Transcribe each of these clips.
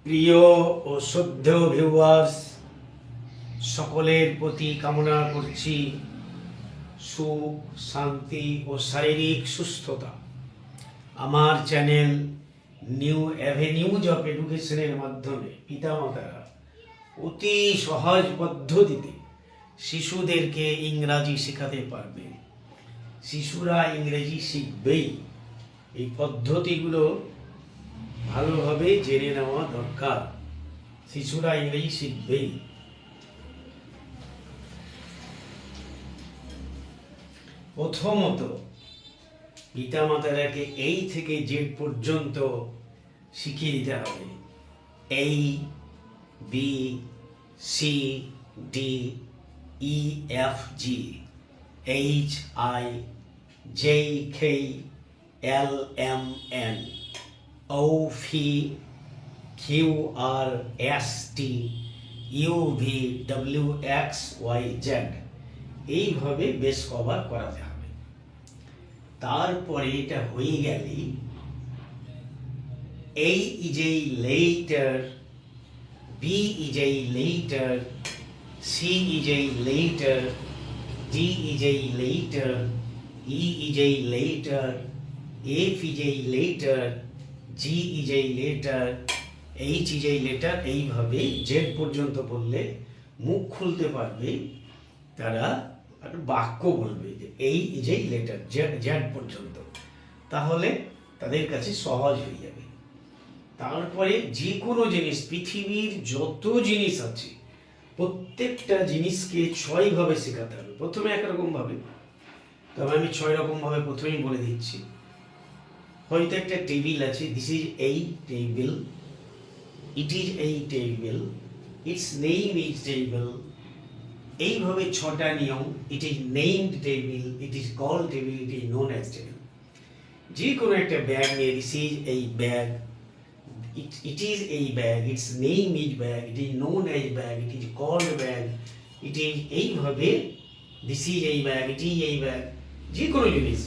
প্রিয় ও শ্রদ্ধেয় ভিউয়ার্স, সকলের প্রতি কামনা করছি সুখ, শান্তি ও শারীরিক সুস্থতা। আমার চ্যানেল নিউ অ্যাভিনিউজ অফ এডুকেশনের মাধ্যমে পিতামাতারা অতি সহজ পদ্ধতিতে শিশুদেরকে ইংরাজি শেখাতে পারবে। শিশুরা ইংরেজি শিখবেই, এই পদ্ধতিগুলো ভালোভাবে জেনে নেওয়া দরকার। শিশুরা ইংরেজি শিখবেই। প্রথমত পিতামাতারাকে এই থেকে জেড পর্যন্ত শিখিয়ে দিতে হবে। A, B, C, D, E, F, G, H, I, J, K, L, M, N, O, P, Q, R, S, T, U, V, W, X, Y, Z, এইভাবে বেশ কভার করাতে হবে। তারপরে এটা হয়ে গেলে A is a later, B is a later, C is a later, D is a later, E is a later, F is a later, G is a later, H is a later, এইভাবে Z পর্যন্ত বললে মুখ খুলতে পারবে তারা, একটা বাক্য বলবে যে এই ইজ এ লেটার, জেড পর্যন্ত, তাহলে তাদের কাছে সহজ হয়ে যাবে। তারপরে যে কোনো জিনিস, পৃথিবীর যত জিনিস আছে প্রত্যেকটা জিনিসকে 6 ভাবে শেখাতে হবে। প্রথমে একরকম ভাবে, তবে আমি 6 রকম ভাবে প্রথমেই বলে দিচ্ছি। হয়তো একটা টেবিল আছে, this is a table, it is a table, its name is table, এইভাবে 6টা নিয়ম। It is named table, it is called table, it is known as table. যে কোনো একটা ব্যাগ নিয়ে, this is a bag, it is a bag, its name is bag, it is known as bag, it is called bag, it is এইভাবে this is a bag, it is a bag। যে কোনো জিনিস,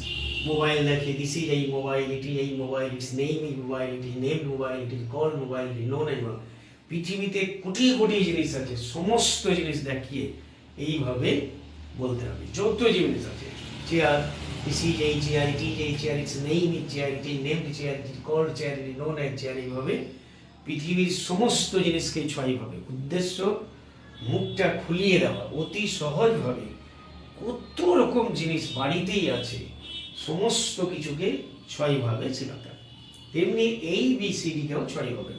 mobile দেখে this is a mobile, it is a mobile, its name is mobile, it is named mobile, it is called mobile, it is known as mobile। পৃথিবীতে কোটি কোটি জিনিস আছে, সমস্ত জিনিস দেখিয়ে এইভাবে বলতে হবে। যত জিনিস আছে, chair, this is a chair, it is a chair, its name is chair, it is named chair, it is called chair, it is known as chair। এইভাবে পৃথিবীর সমস্ত জিনিসকে 6 ভাবে, উদ্দেশ্য মুখটা খুলিয়ে দেওয়া, অতি সহজভাবে। কত রকম জিনিস বাড়িতেই আছে, সমস্ত কিছুকে 6 ভাবে শেখাতে। তেমনি এই বিসিডিকেও 6 ভাবে।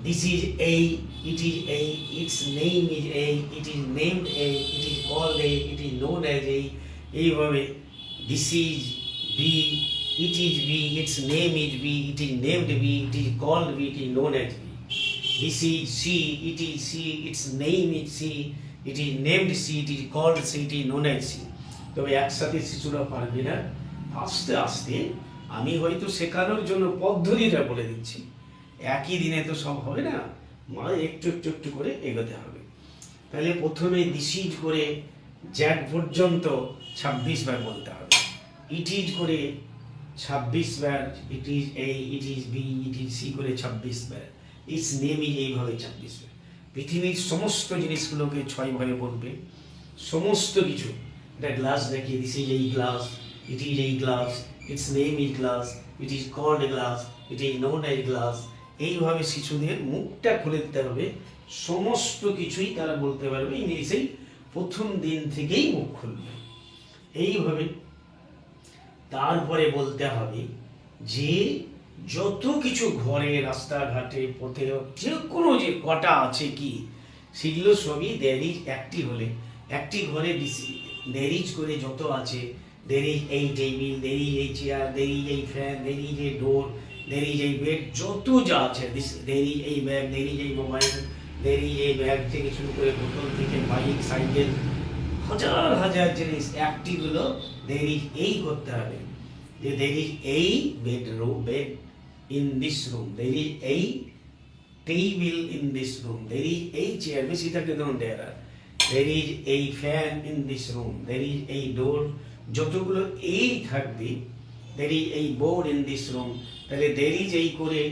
This is a, it is a, its name is a, it is named a, it is called a, it is known as a। এইভাবে this is B, it is B, its name is B, it is named B, it is called B, it is known as B। This is C, it is C, its name is C, it is named C, it is called C, it is known as C। তবে একসাথে শিশুরা পারবে না, আস্তে আস্তে আমি হয়তো শেখানোর জন্য পদ্ধতিটা বলে দিচ্ছি। একই দিনে তো সব হবে না, মানে একটু একটু একটু করে এগোতে হবে। তাহলে প্রথমে দিস ইজ করে জ্যাড পর্যন্ত 26 বার বলতে হবে। ইট ইজ করে 26 বার, it is A, it is B, it is C করে 26 বার, ইটস নেম ইজ এইভাবে 26 বার। পৃথিবীর সমস্ত জিনিসগুলোকে 6 ভাবে বলবে। সমস্ত কিছু, একটা গ্লাস দেখিয়ে, this is a glass, it is a glass, its name is glass, it is called glass, it is known as glass. এইভাবে শিশুদের মুখটা খুলে দিতে হবে, সমস্ত কিছুই তারা বলতে পারবে ইংলিশেই। প্রথম দিন থেকেই মুখ খুলবে এইভাবে। তারপরে বলতে হবে যে যত কিছু ঘরে, রাস্তাঘাটে, পথে, যে কোনো যে কটা আছে কি, সেগুলো সবই there is একটি হলে, একটি ঘরে there is করে যত আছে, there is a table, there is a chair, there is a fan, there is a door, there is a bed, যত যা আছে, there is a bag, there is a mobile, there is a bag থেকে শুরু করে বোতল থেকে bike, cycle, হাজার হাজার জিনিস, একটি হলো there is এই করতে হবে যে there is a bedroom, bed in this room, there is a table in this room, there is a chair, বেশি থাকে ধরুন there is a fan in this room, there is a door, যতগুলো এই থাকবে, there is a board in this room, তাহলে there is এই করে,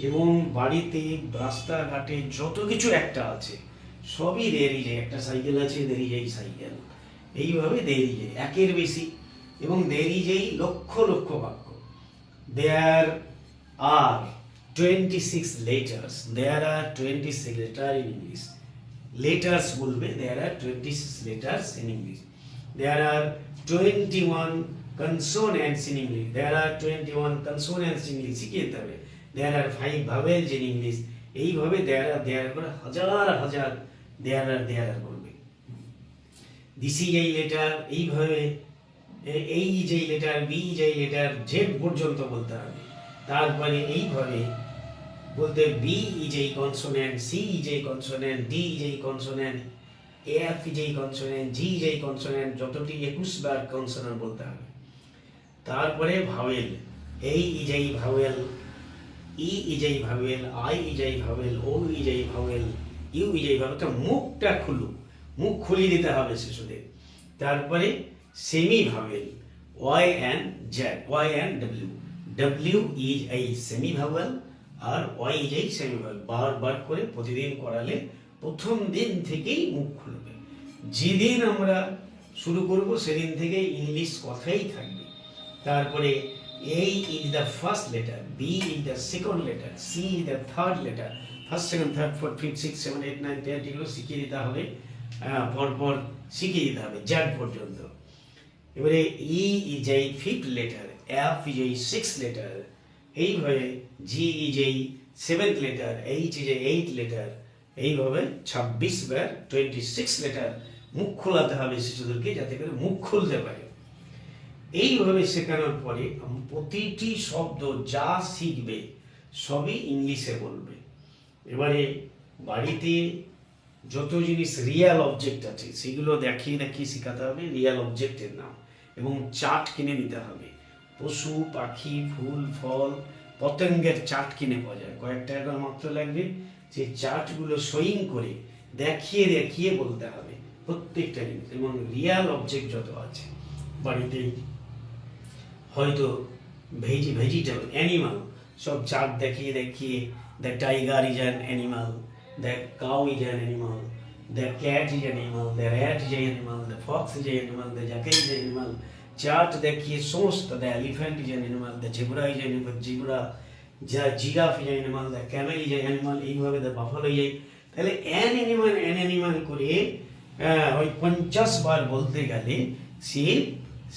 এবং বাড়িতে রাস্তাঘাটে যত কিছু একটা আছে সবই there is একটা সাইকেল আছে, there is এই সাইকেল, এইভাবে there is একের বেশি, এবং there is এই লক্ষ লক্ষ বাক্য। There are 26 letters. There are 26 letters in English. Letters বলবে, there are 26 letters in English. There are 21 consonants in English. There are 21 consonants in English. শিখিয়ে দিতে হবে। There are 5 vowels in English. এইভাবে there are করে হাজার হাজার there are বলবে। This is এই লেটার, এইভাবে এই যে লেটার, বি যে লেটার, জেড পর্যন্ত বলতে হবে। তারপরে এইভাবে বলতে বি ইজ এই কনসোনেন্ট, সি ইজ এই কনসোনেন্ট, ডি ইজ এই কনসোনেন্ট, এফ ইজ এই কনসোনেন্ট, জি ইজ এই কনসোনেন্ট, যতটি 21 বার কনসোনেন্ট বলতে হবে। তারপরে ভাওয়েল, এই ইজ এই ভাওয়েল, ই ইজ এই ভাওয়েল, আই ইজ এই ভাওয়েল, ও ইজ এই ভাওয়েল, ইউ ইজ এই ভাওয়েল। মুখটা খুলু, মুখ খুলিয়ে দিতে হবে শিশুদের। তারপরে semi vowel, Y and Z, Y and W. W is এই সেমি ভাওয়েল আর ওয়াই ইজ এই সেমি ভাওয়েল। বারবার করে প্রতিদিন করালে প্রথম দিন থেকেই মুখ খুলবে। যেদিন আমরা শুরু করব সেদিন থেকে ইংলিশ কথাই থাকবে। তারপরে A is the first letter, B is the second letter, C is the third letter. First, second, third, fourth, fifth, six, seven, eight, nine, 10 এগুলো শিখিয়ে দিতে হবে, পরপর শিখিয়ে দিতে হবে জেড পর্যন্ত। এবারে ই ইজ এই ফিফথ লেটার, এফ ইজ এই সিক্স লেটার, এইভাবে জি ইজ এই সেভেন্থ লেটার, এইচ ইজ এই এইট লেটার, এইভাবে 26 বার 26 লেটার মুখ খোলাতে হবে শিশুদেরকে, যাতে করে মুখ খুলতে পারে। এইভাবে শেখানোর পরে প্রতিটি শব্দ যা শিখবে সবই ইংলিশে বলবে। এবারে বাড়িতে যত জিনিস রিয়েল অবজেক্ট আছে সেগুলো দেখিয়ে দেখিয়ে শেখাতে হবে রিয়েল অবজেক্টের নাম, এবং চার্ট কিনে নিতে হবে। পশু, পাখি, ফুল, ফল, পতঙ্গের চার্ট কিনে পাওয়া যায়, কয়েক টাকা মাত্র লাগবে। সেই চার্টগুলো সইং করে দেখিয়ে দেখিয়ে বলতে হবে প্রত্যেকটা জিনিস। এবং রিয়েল অবজেক্ট যত আছে বাড়িতে, হয়তো ভেজিটেবল, অ্যানিমাল, সব চার্ট দেখিয়ে দেখিয়ে, the tiger is an animal, the cow is an animal, the cat is an animal, the rat is animal, the Fox is animal, the jacket is animal. Chart দেখিয়ে সমস্ত, the elephant is an animal, the zebra is animal, zebra, giraffe is animal, the Camel is animal, এইভাবে the buffalo is. তাহলে an animal করে ওই 50 বার বলতে গেলে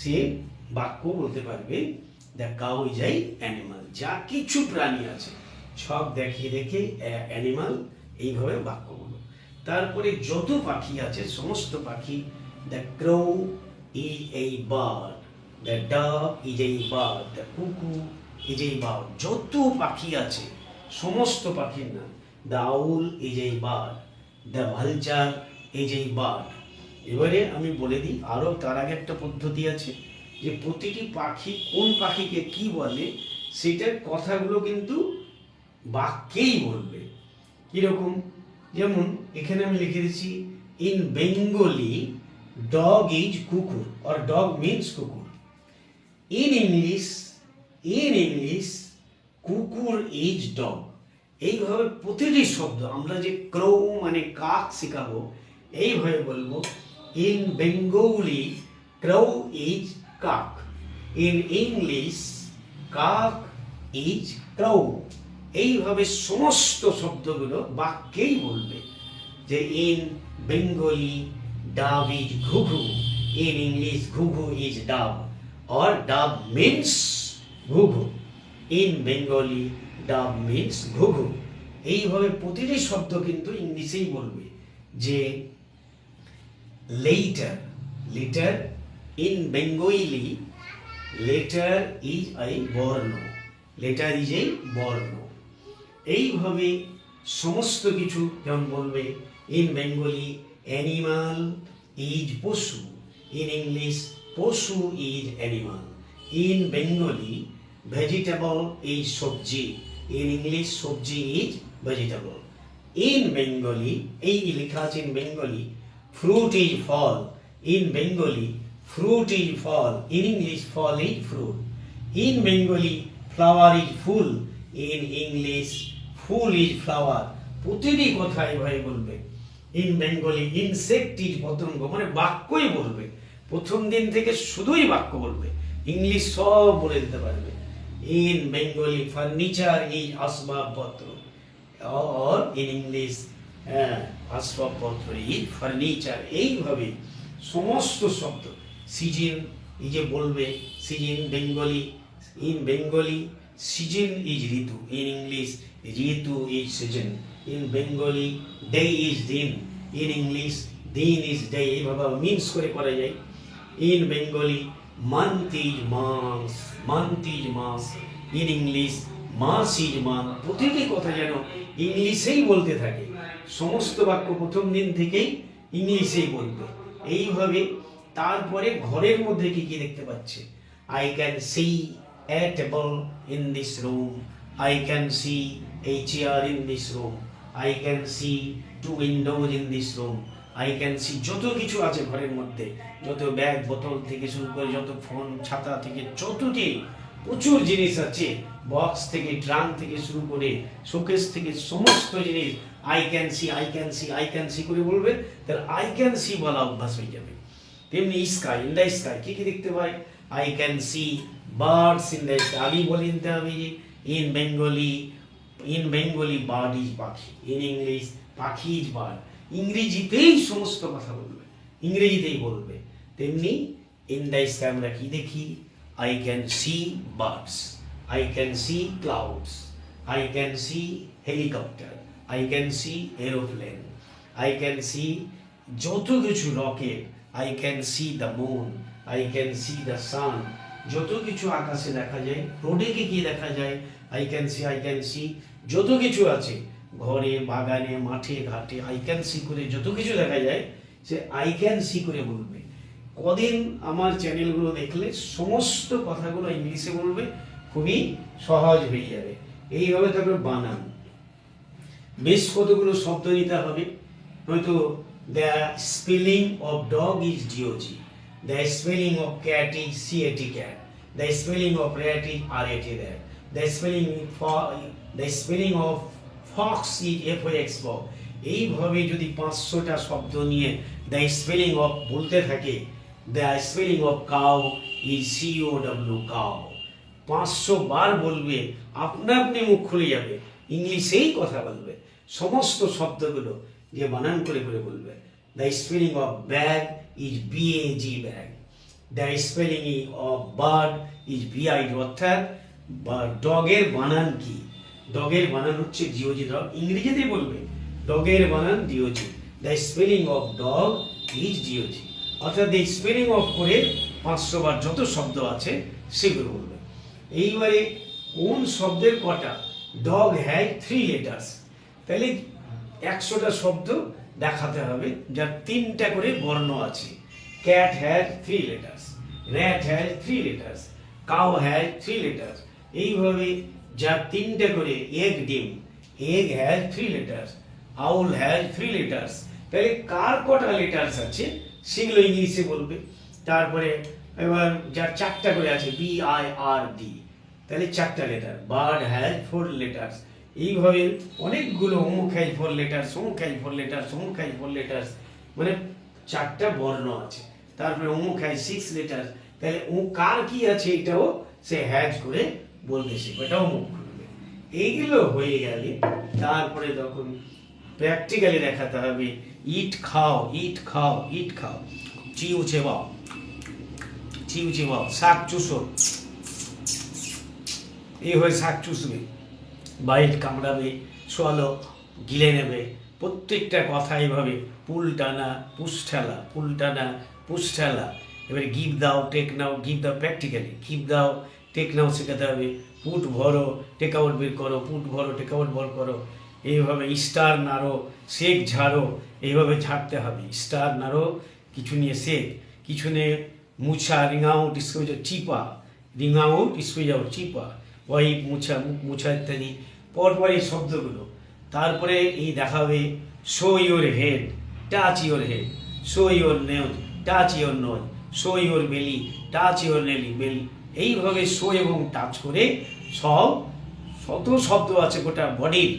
সে বাক্য বলতে পারবে দ্য কাউ ইজ এই অ্যানিমাল। যা কিছু প্রাণী আছে সব দেখিয়ে দেখে অ্যানিমাল, এইভাবে বাক্য বলো। তারপরে যত পাখি আছে সমস্ত পাখি, দ্য ক্রো ইজ এই বার্ড, দ্য ডগ ইজ এই বার্ড, দ্য কুকু ইজ এই বার্ড। যত পাখি আছে সমস্ত পাখির নাম, দ্য আউল ইজ এই বার্ড, দ্য ভালচার ইজ এই বার্ড। এবারে আমি বলে দিই, আরও তার আগে একটা পদ্ধতি আছে যে প্রতিটি পাখি কোন পাখিকে কি বলে সেটার কথাগুলো কিন্তু বাক্যেই বলবে। কিরকম, যেমন এখানে আমি লিখে দিচ্ছি ইন বেঙ্গলি ডগ ইজ কুকুর, অর ডগ মিন্স কুকুর। ইন ইংলিশ কুকুর ইজ ডগ। এইভাবে প্রতিটি শব্দ আমরা যে ক্রো মানে কাক শেখাবো, এইভাবে বলবো ইন বেঙ্গলি ক্রো ইজ কাক, ইন ইংলিশ কাক ইজ ক্রো। এইভাবে সমস্ত শব্দগুলো বাক্যেই বলবে যে ইন বেঙ্গলি ডাব ইজ ঘুঘু, ইন ইংলিশ ঘুঘু ইজ ডাব, অর ডাব মিন্স ঘুঘু, ইন বেঙ্গলি ডাব মিন্স ঘুঘু। এইভাবে প্রতিটি শব্দ কিন্তু ইংলিশেই বলবে। যে letter in Bengali letter is এই বর্ণ, লেটার ইজ এই বর্ণ। এইভাবে সমস্ত কিছু যেমন বলবে ইন বেঙ্গলি অ্যানিমাল ইজ পশু, ইন ইংলিশ পশু is animal, in Bengali vegetable is সবজি, ইন ইংলিশ সবজি ইজ ভেজিটেবল, ইন বেঙ্গলি এই লেখা আছে ইন বেঙ্গলি ফ্রুট ইজ ফল, ইন বেঙ্গলি ফ্রুট ইজ ফল, ইন ইংলিশ ফল is fruit, in Bengali flower is ফুল, ইন ইংলিশ ফুল ইজ ফ্লাওয়ার। প্রতিটি কথা এভাবে বলবে। ইন বেঙ্গলি ইনসেক্ট ইজ পতঙ্গ, মানে বাক্যই বলবে। প্রথম দিন থেকে শুধুই বাক্য বলবে, ইংলিশ সব বলে দিতে পারবে। ইন বেঙ্গলি ফার্নিচার ইজ আসবাবপত্র, অর ইন ইংলিশ আসবাবপত্র ইজ ফার্নিচার। এইভাবে সমস্ত শব্দ। সিজন এই যে বলবে, season Bengali, in Bengali season is ঋতু, ইন ইংলিশ ঋতু is season. In Bengali day is দিন, ইন ইংলিশ দিন ইজ ডে। এইভাবে মিন্স করে করা যায়। ইন বেঙ্গলি মান্থ ইজ মাস, মান্থ ইজ মাস, ইন ইংলিশ মাস ইজ মান্থ। প্রতিটি কথা যেন ইংলিশেই বলতে থাকে, সমস্ত বাক্য প্রথম দিন থেকেই ইংলিশেই বলবে। এইভাবে তারপরে ঘরের মধ্যে কি কি দেখতে পাচ্ছে, I can see a table in this room, I can see a chair in this room, I can see two windows in this room, I can see যত কিছু আছে ঘরের মধ্যে, যত ব্যাগ বোতল থেকে শুরু করে, যত ফোন ছাতা থেকে যতটি প্রচুর জিনিস আছে, বক্স থেকে ট্রাঙ্ক থেকে শুরু করে শোকেস থেকে সমস্ত জিনিস I can C, I can C, I can C করে বলবে, তাহলে আই ক্যান সি বলা অভ্যাস হয়ে যাবে। তেমনি স্কাই, ইন দ্য স্কাই কি কি দেখতে পাই, I can see birds in the sky. আগেই বলে নিতে হবে যে ইন বেঙ্গলি বার্ড ইজ পাখি, ইন ইংলিশ পাখি ইজ বার্ড। ইংরেজিতেই সমস্ত কথা বলবে, ইংরেজিতেই বলবে। তেমনি ইন দ্য স্কাই আমরা কি দেখি, I can see birds, I can see clouds, I can see helicopter, I can see aeroplane, I can see যত কিছু rocket, I can see the moon, I can see the sun, যত কিছু আকাশে দেখা যায়, রোডে কি দেখা যায়, I can see যত কিছু আছে ঘরে বাগানে মাঠে ঘাটে, I can see করে যত কিছু দেখা যায় সে I can see করে বলবে। কদিন আমার চ্যানেলগুলো দেখলে সমস্ত কথাগুলো ইংলিশে বলবে, খুবই সহজ হয়ে যাবে। এইভাবে তারপরে বানান, বেশ কতগুলো শব্দ নিতে হবে। হয়তো the spelling of dog is D O G, the spelling of cat is C A T cat, the spelling of rat is R A T rat, the spelling of fox is F O X fox. এইভাবে যদি 500টা শব্দ নিয়ে দ্য স্পেলিং অফ বলতে থাকে, the spelling of cow is COW cow, 500 বার বলবে, আপনা আপনি মুখ খুলে যাবে, ইংলিশেই কথা বলবে। সমস্ত শব্দগুলো যে বানান করে করে বলবে। The spelling of bag is BAG bag, the spelling of bird is BID। অর্থাৎ ডগের বানান কি, ডগের বানান হচ্ছে ডিওজি, ডগ ইংরেজিতে বলবে, ডগের বানান DOG, the spelling of dog is DOG. অর্থাৎ এই স্পেলিং অফ করে 500 বার যত শব্দ আছে সেগুলো বলবে। এইবারে কোন শব্দের কটা, ডগ হ্যাজ 3 লেটার্স, তাহলে 100টা শব্দ দেখাতে হবে যার 3টা করে বর্ণ আছে। Cat has 3 letters, rat has 3 letters, cow has 3 letters. এইভাবে যার 3টা করে, এগ ডিম, egg has 3 letters, owl has 3 letters. তাহলে কার কটা লেটার্স আছে সেগুলো ইংলিশে বলবে। তারপরে এবার যার 4টা করে আছে, BIRD, তাহলে 4টা লেটার। Bird has 4 letters. এইভাবে অনেকগুলো, অমুক হ্যাজ 4 লেটার্স, অমুক হ্যাজ 4 লেটার্স, অমুক হ্যাজ 4 লেটার্স, মানে 4টা বর্ণ আছে। তারপরে অমুক হ্যাজ 6 লেটার্স, তাহলে ও কার কি আছে এটাও সে হ্যাজ করে বলতে শিখবে, এটাও মুখ খুলবে। এইগুলো হয়ে গেলে তারপরে তখন প্র্যাকটিক্যালি দেখাতে হবে, ইট খাও, ইট খাও, ইট খাও, চিউ চেবাও, চিউ চেবাও, শাক চুষো, এইভাবে শাক চুষবে, বাইট কামড়াবে, সোয়ালো গিলে নেবে। প্রত্যেকটা কথা এইভাবে পুল টানা পুষ ঠেলা, পুল টানা পুষ ঠেলা। এবারে গিভ দাও টেক নাও, গিভ দাও প্র্যাকটিক্যালি, গিভ দাও টেক নাও শেখাতে হবে। পুট ভরো টেক আউট বের করো, পুট ভরো টেক আউট বের করো। এইভাবে স্টার নাড়ো, শেক ঝাড়ো, এইভাবে ঝাড়তে হবে। স্টার নাড়ো, কিছু নিয়ে শেক, কিছু নিয়ে মুছা, রিং আউট স্কুইজ চিপা, রিং আউট স্কুইজ আউট চিপা, ওয়াইপ মুছা, মুখ মুছা ইত্যাদি। পরপর এই শব্দগুলো। তারপরে এই দেখাবে show your head, touch your head, show your nose, touch your nose, show your belly, touch your belly. এইভাবে শো এবং টাচ করে সব শত শব্দ আছে গোটা বডির,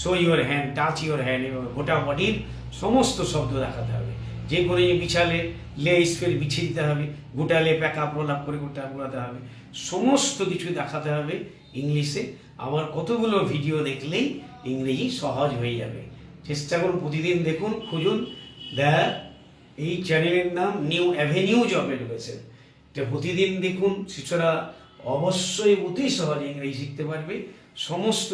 show your hand, touch your hand, এবং গোটা বডির সমস্ত শব্দ দেখাতে হবে। যে করে বিছালে লে স্পেল বিছিয়ে দিতে হবে, গোটালে প্যাকা প্রলাপ করে গোটা গোটাতে হবে, সমস্ত কিছু দেখাতে হবে ইংলিশে। আমার কতগুলো ভিডিও দেখলেই ইংরেজি সহজ হয়ে যাবে। চেষ্টা করুন, প্রতিদিন দেখুন, খুঁজুন। এই চ্যানেলের নাম নিউ অ্যাভিনিউজ অফ এডুকেশন। এটা প্রতিদিন দেখুন, শিশুরা অবশ্যই অতি সহজে ইংরেজি শিখতে পারবে। সমস্ত